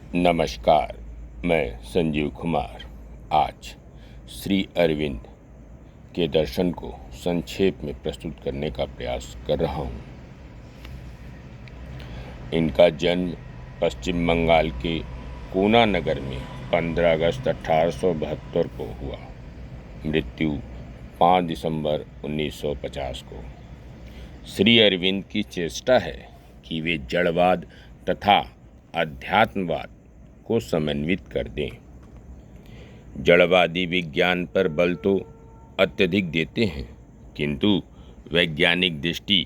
नमस्कार, मैं संजीव कुमार आज श्री अरविंद के दर्शन को संक्षेप में प्रस्तुत करने का प्रयास कर रहा हूँ। इनका जन्म पश्चिम बंगाल के कोना नगर में 15 अगस्त 1872 को हुआ। मृत्यु 5 दिसंबर 1950 को। श्री अरविंद की चेष्टा है कि वे जड़वाद तथा अध्यात्मवाद को समन्वित कर दें। जड़वादी विज्ञान पर बल तो अत्यधिक देते हैं, किंतु वैज्ञानिक दृष्टि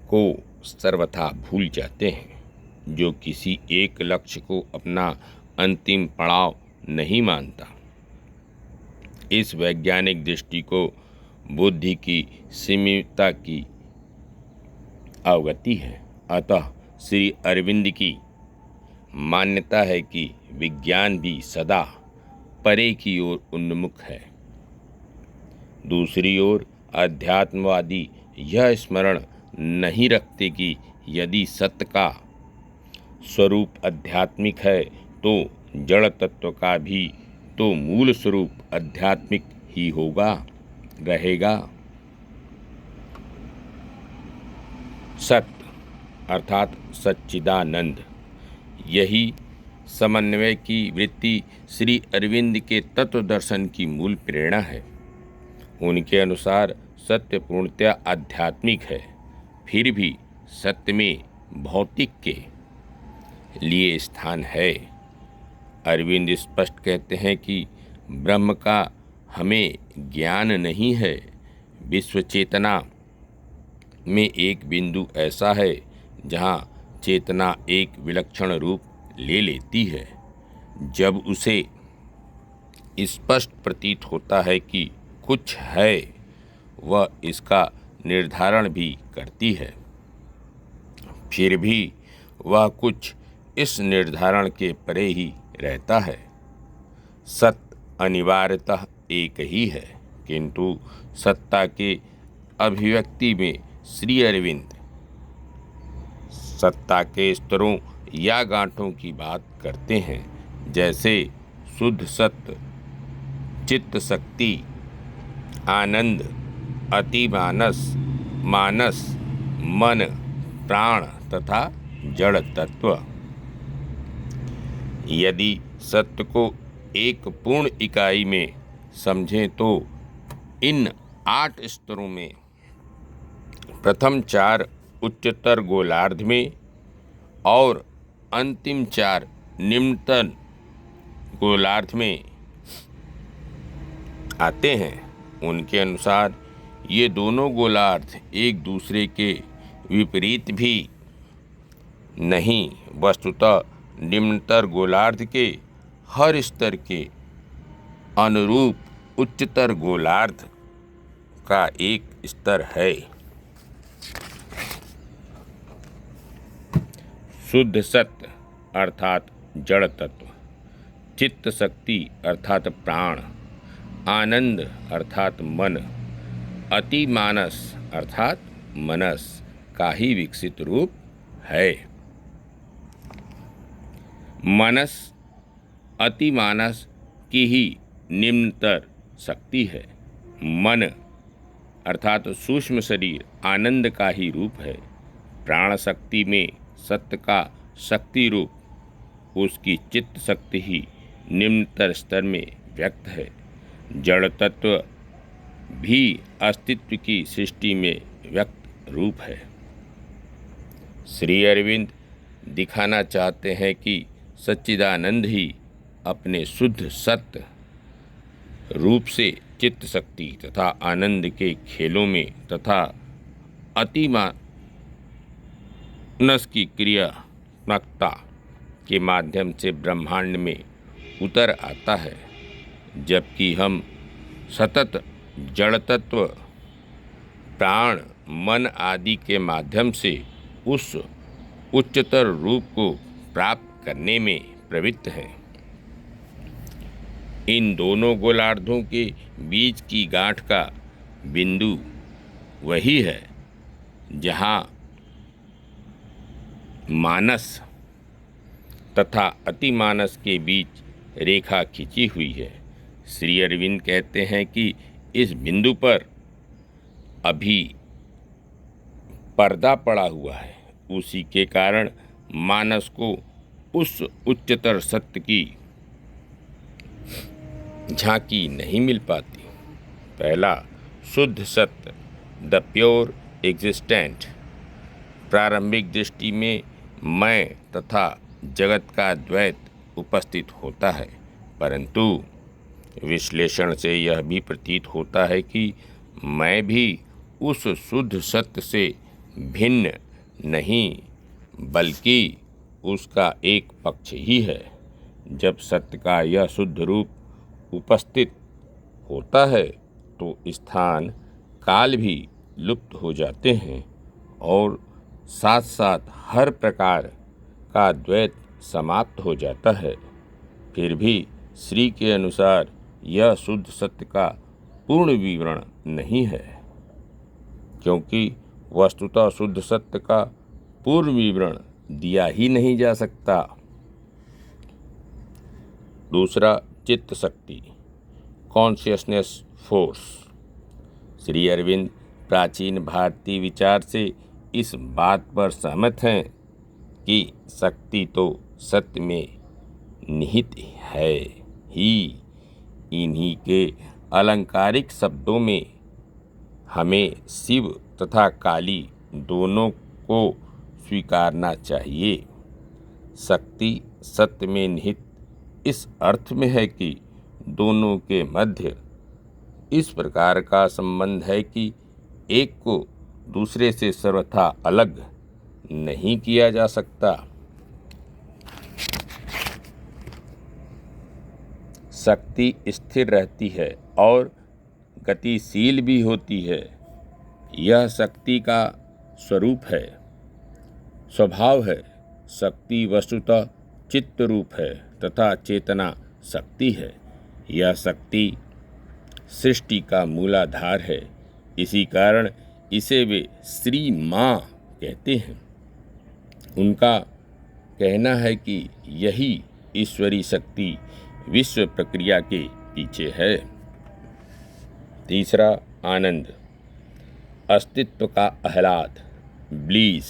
को सर्वथा भूल जाते हैं, जो किसी एक लक्ष्य को अपना अंतिम पड़ाव नहीं मानता। इस वैज्ञानिक दृष्टि को बुद्धि की सीमितता की अवगति है। अतः श्री अरविंद की मान्यता है कि विज्ञान भी सदा परे की ओर उन्मुख है। दूसरी ओर अध्यात्मवादी यह स्मरण नहीं रखते कि यदि सत्य का स्वरूप आध्यात्मिक है तो जड़ तत्व का भी तो मूल स्वरूप आध्यात्मिक ही रहेगा। सत्य अर्थात सच्चिदानंद, यही समन्वय की वृत्ति श्री अरविंद के तत्व दर्शन की मूल प्रेरणा है। उनके अनुसार सत्य पूर्णतया आध्यात्मिक है, फिर भी सत्य में भौतिक के लिए स्थान है। अरविंद स्पष्ट कहते हैं कि ब्रह्म का हमें ज्ञान नहीं है। विश्व चेतना में एक बिंदु ऐसा है जहाँ चेतना एक विलक्षण रूप ले लेती है। जब उसे स्पष्ट प्रतीत होता है कि कुछ है, वह इसका निर्धारण भी करती है। फिर भी वह कुछ इस निर्धारण के परे ही रहता है। सत्य अनिवार्यतः एक ही है, किंतु सत्ता के अभिव्यक्ति में श्री अरविंद सत्ता के स्तरों या गांठों की बात करते हैं, जैसे शुद्ध सत्य, चित्त शक्ति, आनंद, अतिमानस, मानस, मन, प्राण तथा जड़ तत्व। यदि सत्य को एक पूर्ण इकाई में समझें तो इन 8 स्तरों में प्रथम 4 उच्चतर गोलार्ध में और अंतिम 4 निम्नतर गोलार्ध में आते हैं। उनके अनुसार ये दोनों गोलार्ध एक दूसरे के विपरीत भी नहीं, वस्तुतः निम्नतर गोलार्ध के हर स्तर के अनुरूप उच्चतर गोलार्ध का एक स्तर है। शुद्ध सत्य अर्थात जड़ तत्व, चित्त शक्ति अर्थात प्राण, आनंद अर्थात मन, अतिमानस अर्थात मनस का ही विकसित रूप है। मनस अतिमानस की ही निम्नतर शक्ति है। मन अर्थात सूक्ष्म शरीर आनंद का ही रूप है। प्राण शक्ति में सत्य का शक्ति रूप, उसकी चित्त शक्ति ही निम्नतर स्तर में व्यक्त है। जड़ तत्व भी अस्तित्व की सृष्टि में व्यक्त रूप है। श्री अरविंद दिखाना चाहते हैं कि सच्चिदानंद ही अपने शुद्ध सत्य रूप से चित्त शक्ति तथा आनंद के खेलों में तथा अतिमानस की क्रियात्मकता के माध्यम से ब्रह्मांड में उतर आता है, जबकि हम सतत जड़ तत्व, प्राण, मन आदि के माध्यम से उस उच्चतर रूप को प्राप्त करने में प्रवृत्त हैं। इन दोनों गोलार्धों के बीच की गांठ का बिंदु वही है जहाँ मानस तथा अतिमानस के बीच रेखा खींची हुई है। श्री अरविंद कहते हैं कि इस बिंदु पर अभी पर्दा पड़ा हुआ है, उसी के कारण मानस को उस उच्चतर सत्य की झांकी नहीं मिल पाती। पहला, शुद्ध सत्य, द प्योर एग्जिस्टेंट। प्रारंभिक दृष्टि में मैं तथा जगत का द्वैत उपस्थित होता है, परंतु विश्लेषण से यह भी प्रतीत होता है कि मैं भी उस शुद्ध सत्य से भिन्न नहीं, बल्कि उसका एक पक्ष ही है। जब सत्य का यह शुद्ध रूप उपस्थित होता है तो स्थान काल भी लुप्त हो जाते हैं और साथ साथ हर प्रकार का द्वैत समाप्त हो जाता है। फिर भी श्री के अनुसार यह शुद्ध सत्य का पूर्ण विवरण नहीं है, क्योंकि वस्तुतः शुद्ध सत्य का पूर्ण विवरण दिया ही नहीं जा सकता। दूसरा, चित्त शक्ति, कॉन्शियसनेस फोर्स। श्री अरविंद प्राचीन भारतीय विचार से इस बात पर सहमत हैं कि शक्ति तो सत्य में निहित है ही। इन्हीं के अलंकारिक शब्दों में हमें शिव तथा काली दोनों को स्वीकारना चाहिए। शक्ति सत्य में निहित इस अर्थ में है कि दोनों के मध्य इस प्रकार का संबंध है कि एक को दूसरे से सर्वथा अलग नहीं किया जा सकता। शक्ति स्थिर रहती है और गतिशील भी होती है। यह शक्ति का स्वरूप है, स्वभाव है। शक्ति वस्तुतः चित्त रूप है तथा चेतना शक्ति है। यह शक्ति सृष्टि का मूलाधार है। इसी कारण इसे वे श्री माँ कहते हैं। उनका कहना है कि यही ईश्वरी शक्ति विश्व प्रक्रिया के पीछे है। तीसरा, आनंद, अस्तित्व का आह्लाद, bliss,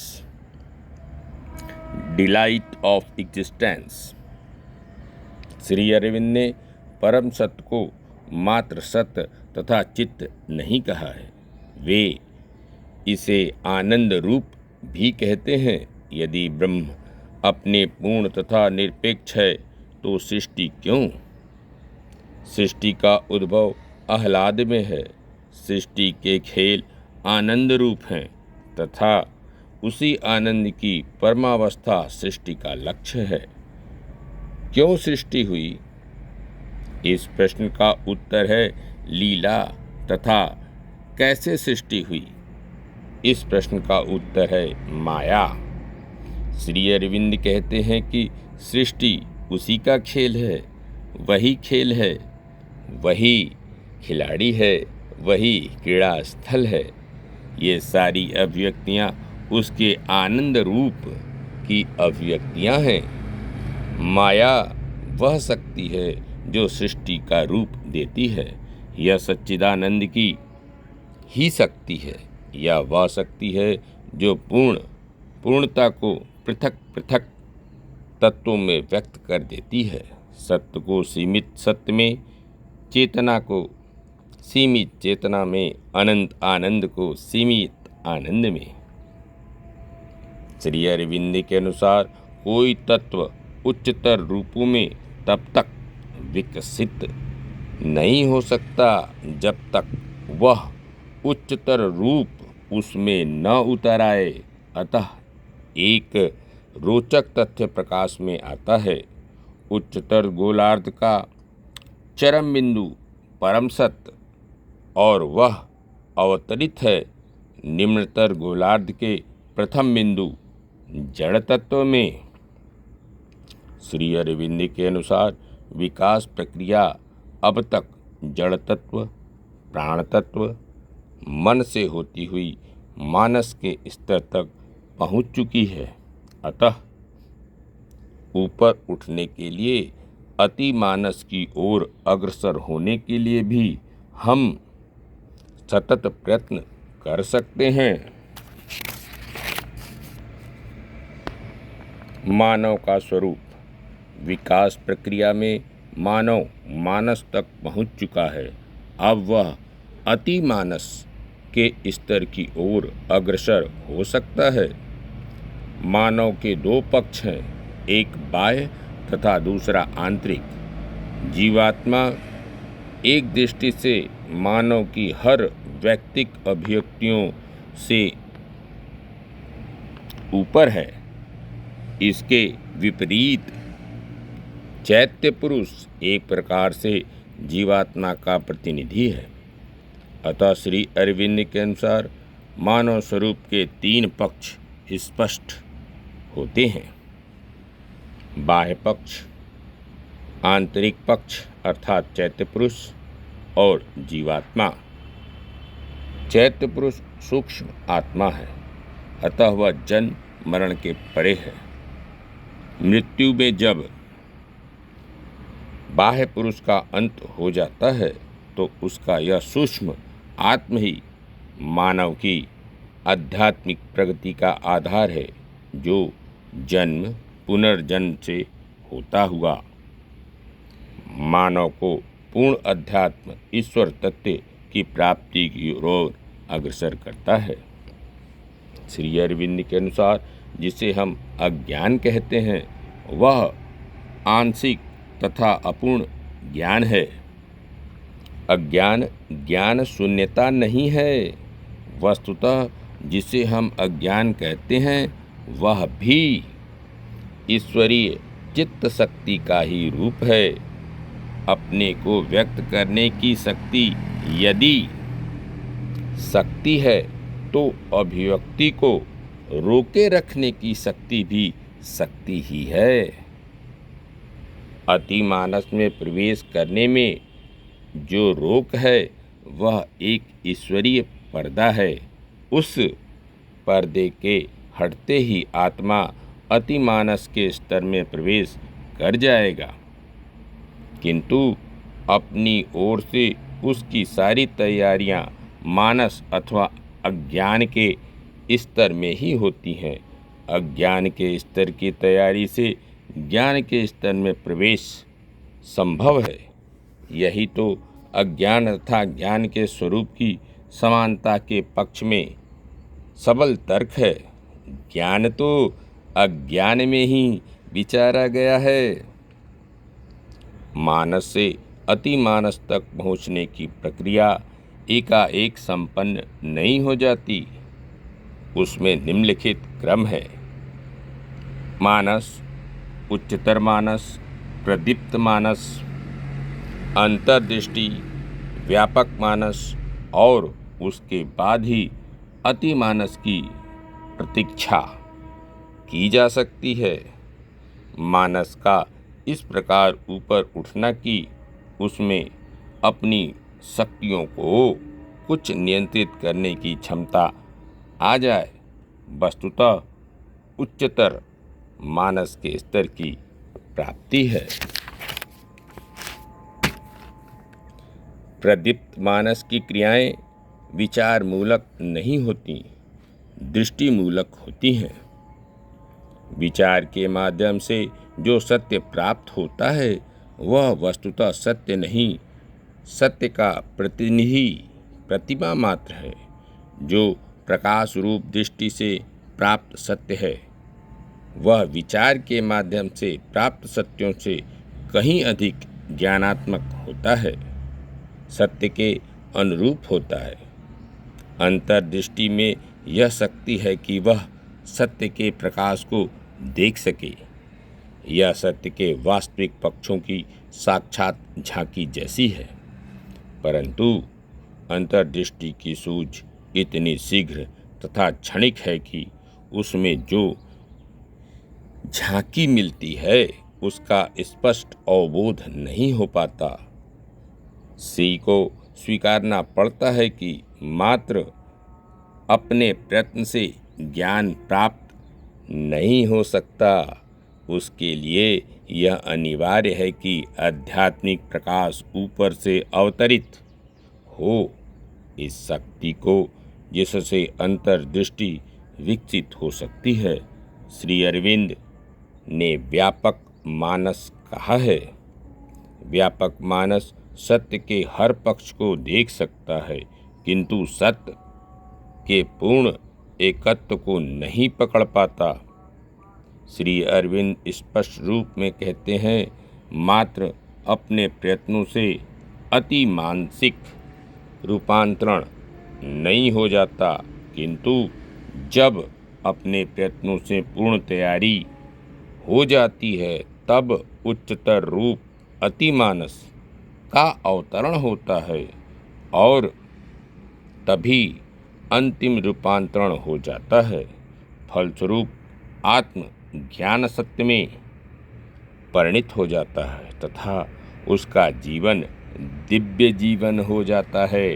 delight of existence. Shri Aurobindo ने परम सत्य को मात्र सत्य तथा चित्त नहीं कहा है, वे इसे आनंद रूप भी कहते हैं। यदि ब्रह्म अपने पूर्ण तथा निरपेक्ष है तो सृष्टि क्यों? सृष्टि का उद्भव आह्लाद में है। सृष्टि के खेल आनंद रूप हैं तथा उसी आनंद की परमावस्था सृष्टि का लक्ष्य है। क्यों सृष्टि हुई? इस प्रश्न का उत्तर है लीला। तथा कैसे सृष्टि हुई? इस प्रश्न का उत्तर है माया। श्री अरविंद कहते हैं कि सृष्टि उसी का खेल है, वही खेल है, वही खिलाड़ी है, वही क्रीड़ा स्थल है। ये सारी अभिव्यक्तियाँ उसके आनंद रूप की अभिव्यक्तियाँ हैं। माया वह शक्ति है जो सृष्टि का रूप देती है। यह सच्चिदानंद की ही शक्ति है। यह वह शक्ति है जो पूर्णता को पृथक पृथक तत्वों में व्यक्त कर देती है। सत्य को सीमित सत्य में, चेतना को सीमित चेतना में, अनंत आनंद को सीमित आनंद में। श्री अरविंद के अनुसार कोई तत्व उच्चतर रूपों में तब तक विकसित नहीं हो सकता जब तक वह उच्चतर रूप उसमें न उतर आए। अतः एक रोचक तथ्य प्रकाश में आता है। उच्चतर गोलार्ध का चरम बिंदु परम सत्य और वह अवतरित है निम्नतर गोलार्ध के प्रथम बिंदु जड़ तत्व में। श्री अरविंद के अनुसार विकास प्रक्रिया अब तक जड़ तत्व, प्राण तत्व, मन से होती हुई मानस के स्तर तक पहुंच चुकी है। अतः ऊपर उठने के लिए, अतिमानस की ओर अग्रसर होने के लिए भी हम सतत प्रयत्न कर सकते हैं। मानव का स्वरूप। विकास प्रक्रिया में मानव मानस तक पहुंच चुका है। अब वह अतिमानस के स्तर की ओर अग्रसर हो सकता है। मानव के दो पक्ष हैं, एक बाह्य तथा दूसरा आंतरिक। जीवात्मा एक दृष्टि से मानव की हर व्यक्तिक अभिव्यक्तियों से ऊपर है। इसके विपरीत चैत्य पुरुष एक प्रकार से जीवात्मा का प्रतिनिधि है। अतः श्री अरविंद के अनुसार मानव स्वरूप के तीन पक्ष स्पष्ट होते हैं। बाह्य पक्ष, आंतरिक पक्ष अर्थात चैत्य पुरुष और जीवात्मा। चैत्य पुरुष सूक्ष्म आत्मा है, अतः वह जन्म मरण के परे है। मृत्यु में जब बाह्य पुरुष का अंत हो जाता है तो उसका यह सूक्ष्म आत्म ही मानव की आध्यात्मिक प्रगति का आधार है, जो जन्म पुनर्जन्म से होता हुआ मानव को पूर्ण अध्यात्म ईश्वर तत्व की प्राप्ति की ओर अग्रसर करता है। श्री अरविंद के अनुसार जिसे हम अज्ञान कहते हैं, वह आंशिक तथा अपूर्ण ज्ञान है। अज्ञान ज्ञान शून्यता नहीं है। वस्तुतः जिसे हम अज्ञान कहते हैं वह भी ईश्वरीय चित्त शक्ति का ही रूप है। अपने को व्यक्त करने की शक्ति यदि शक्ति है तो अभिव्यक्ति को रोके रखने की शक्ति भी शक्ति ही है। अतिमानस में प्रवेश करने में जो रोक है वह एक ईश्वरीय पर्दा है। उस पर्दे के हटते ही आत्मा अतिमानस के स्तर में प्रवेश कर जाएगा, किंतु अपनी ओर से उसकी सारी तैयारियां मानस अथवा अज्ञान के स्तर में ही होती हैं। अज्ञान के स्तर की तैयारी से ज्ञान के स्तर में प्रवेश संभव है। यही तो अज्ञान तथा ज्ञान के स्वरूप की समानता के पक्ष में सबल तर्क है। ज्ञान तो अज्ञान में ही विचारा गया है। मानस से अतिमानस तक पहुँचने की प्रक्रिया एकाएक संपन्न नहीं हो जाती। उसमें निम्नलिखित क्रम है। मानस, उच्चतर मानस, प्रदीप्त मानस, अंतर्दृष्टि, व्यापक मानस और उसके बाद ही अतिमानस की प्रतीक्षा की जा सकती है। मानस का इस प्रकार ऊपर उठना कि उसमें अपनी शक्तियों को कुछ नियंत्रित करने की क्षमता आ जाए, वस्तुतः उच्चतर मानस के स्तर की प्राप्ति है। प्रदीप्त मानस की क्रियाएं विचार मूलक नहीं होती, दृष्टि मूलक होती हैं। विचार के माध्यम से जो सत्य प्राप्त होता है वह वस्तुतः सत्य नहीं, सत्य का प्रतिनिधि प्रतिमा मात्र है। जो प्रकाश रूप दृष्टि से प्राप्त सत्य है वह विचार के माध्यम से प्राप्त सत्यों से कहीं अधिक ज्ञानात्मक होता है, सत्य के अनुरूप होता है। अंतर्दृष्टि में यह शक्ति है कि वह सत्य के प्रकाश को देख सके। यह सत्य के वास्तविक पक्षों की साक्षात झांकी जैसी है, परंतु अंतर्दृष्टि की सूझ इतनी शीघ्र तथा क्षणिक है कि उसमें जो झांकी मिलती है उसका स्पष्ट अवबोध नहीं हो पाता। सी को स्वीकारना पड़ता है कि मात्र अपने प्रयत्न से ज्ञान प्राप्त नहीं हो सकता। उसके लिए यह अनिवार्य है कि आध्यात्मिक प्रकाश ऊपर से अवतरित हो। इस शक्ति को जिससे अंतर्दृष्टि विकसित हो सकती है, श्री अरविंद ने व्यापक मानस कहा है। व्यापक मानस सत्य के हर पक्ष को देख सकता है, किंतु सत्य के पूर्ण एकत्व को नहीं पकड़ पाता। श्री अरविंद स्पष्ट रूप में कहते हैं, मात्र अपने प्रयत्नों से अति मानसिक रूपांतरण नहीं हो जाता, किंतु जब अपने प्रयत्नों से पूर्ण तैयारी हो जाती है, तब उच्चतर रूप अतिमानस का अवतरण होता है और तभी अंतिम रूपांतरण हो जाता है। फलस्वरूप आत्म ज्ञान सत्य में परिणित हो जाता है तथा उसका जीवन दिव्य जीवन हो जाता है।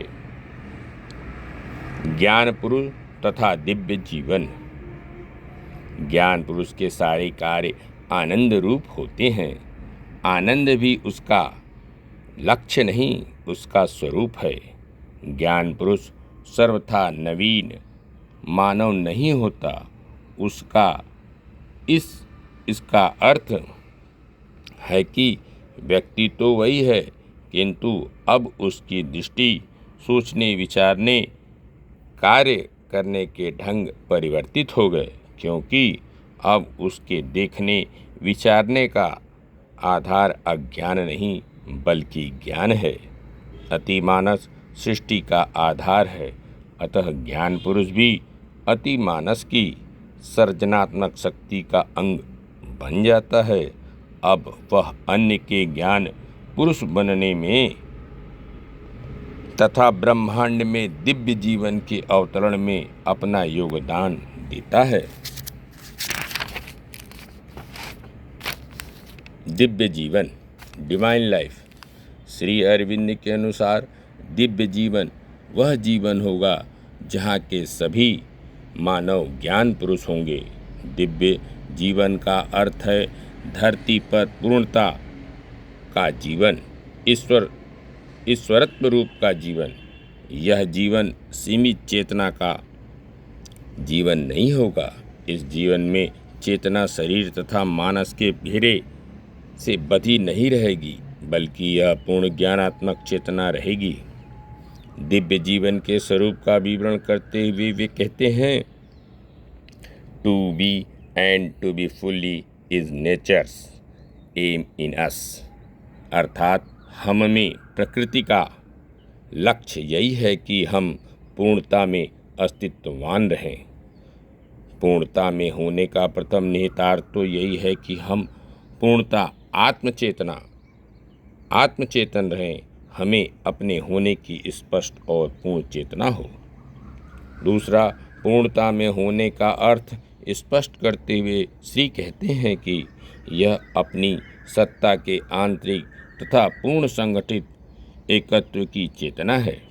ज्ञान पुरुष तथा दिव्य जीवन। ज्ञान पुरुष के सारे कार्य आनंद रूप होते हैं। आनंद भी उसका लक्ष्य नहीं, उसका स्वरूप है। ज्ञान पुरुष सर्वथा नवीन मानव नहीं होता। इसका अर्थ है कि व्यक्ति तो वही है, किंतु अब उसकी दृष्टि, सोचने विचारने, कार्य करने के ढंग परिवर्तित हो गए, क्योंकि अब उसके देखने विचारने का आधार अज्ञान नहीं बल्कि ज्ञान है। अतिमानस सृष्टि का आधार है, अतः ज्ञान पुरुष भी अतिमानस की सर्जनात्मक शक्ति का अंग बन जाता है। अब वह अन्य के ज्ञान पुरुष बनने में तथा ब्रह्मांड में दिव्य जीवन के अवतरण में अपना योगदान देता है। दिव्य जीवन, डिवाइन लाइफ। श्री अरविंद के अनुसार दिव्य जीवन वह जीवन होगा जहाँ के सभी मानव ज्ञान पुरुष होंगे। दिव्य जीवन का अर्थ है धरती पर पूर्णता का जीवन, ईश्वरत्व रूप का जीवन। यह जीवन सीमित चेतना का जीवन नहीं होगा। इस जीवन में चेतना शरीर तथा मानस के घेरे से बधी नहीं रहेगी, बल्कि यह पूर्ण ज्ञानात्मक चेतना रहेगी। दिव्य जीवन के स्वरूप का विवरण करते हुए वे कहते हैं, to be and to be fully is nature's aim in us. अर्थात हम में प्रकृति का लक्ष्य यही है कि हम पूर्णता में अस्तित्ववान रहें। पूर्णता में होने का प्रथम निहितार्थ तो यही है कि हम पूर्णता आत्मचेतन रहें। हमें अपने होने की स्पष्ट और पूर्ण चेतना हो। दूसरा, पूर्णता में होने का अर्थ स्पष्ट करते हुए श्री कहते हैं कि यह अपनी सत्ता के आंतरिक तथा पूर्ण संगठित एकत्व की चेतना है।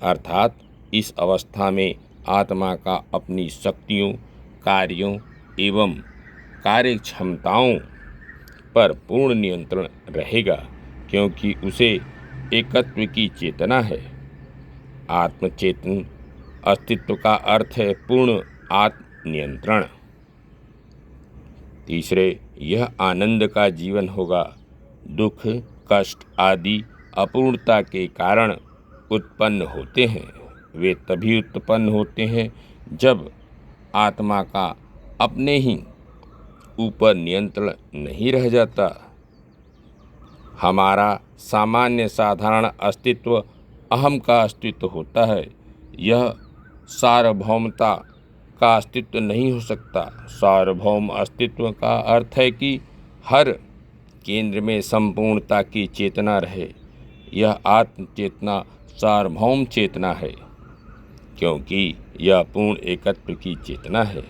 अर्थात इस अवस्था में आत्मा का अपनी शक्तियों, कार्यों एवं कार्य क्षमताओं पर पूर्ण नियंत्रण रहेगा, क्योंकि उसे एकत्व की चेतना है। आत्मचेतन अस्तित्व का अर्थ है पूर्ण आत्मनियंत्रण। तीसरे, यह आनंद का जीवन होगा। दुख, कष्ट आदि अपूर्णता के कारण उत्पन्न होते हैं। वे तभी उत्पन्न होते हैं जब आत्मा का अपने ही ऊपर नियंत्रण नहीं रह जाता। हमारा सामान्य साधारण अस्तित्व अहम का अस्तित्व होता है। यह सार्वभौमता का अस्तित्व नहीं हो सकता। सार्वभौम अस्तित्व का अर्थ है कि हर केंद्र में संपूर्णता की चेतना रहे। यह आत्म चेतना सार्वभौम चेतना है, क्योंकि यह पूर्ण एकत्व की चेतना है।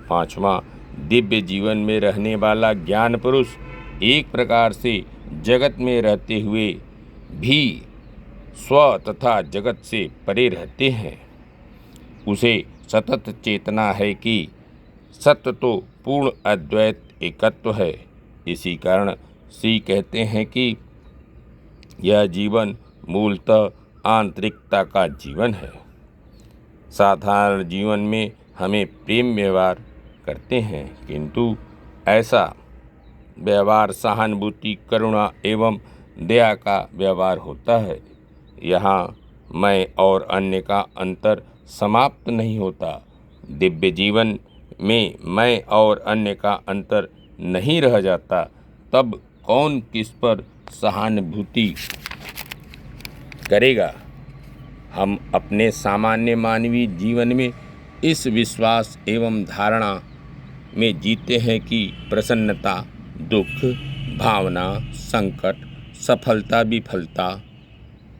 पांचवा, दिव्य जीवन में रहने वाला ज्ञान पुरुष एक प्रकार से जगत में रहते हुए भी स्व तथा जगत से परे रहते हैं। उसे सतत चेतना है कि सत्य तो पूर्ण अद्वैत एकत्व है। इसी कारण श्री कहते हैं कि यह जीवन मूलतः आंतरिकता का जीवन है। साधारण जीवन में हमें प्रेम व्यवहार करते हैं, किंतु ऐसा व्यवहार सहानुभूति, करुणा एवं दया का व्यवहार होता है। यहाँ मैं और अन्य का अंतर समाप्त नहीं होता। दिव्य जीवन में मैं और अन्य का अंतर नहीं रह जाता। तब कौन किस पर सहानुभूति करेगा? हम अपने सामान्य मानवीय जीवन में इस विश्वास एवं धारणा में जीते हैं कि प्रसन्नता, दुख, भावना, संकट, सफलता, विफलता,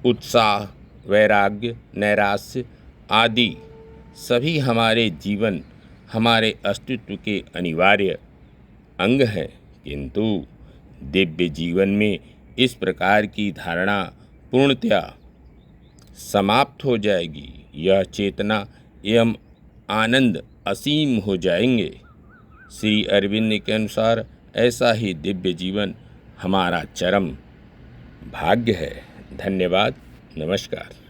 उत्साह, वैराग्य, नैराश्य आदि सभी हमारे जीवन, हमारे अस्तित्व के अनिवार्य अंग हैं। किंतु दिव्य जीवन में इस प्रकार की धारणा पूर्णतया समाप्त हो जाएगी। यह चेतना एवं आनंद असीम हो जाएंगे। श्री अरविंद के अनुसार ऐसा ही दिव्य जीवन हमारा चरम भाग्य है। धन्यवाद। नमस्कार।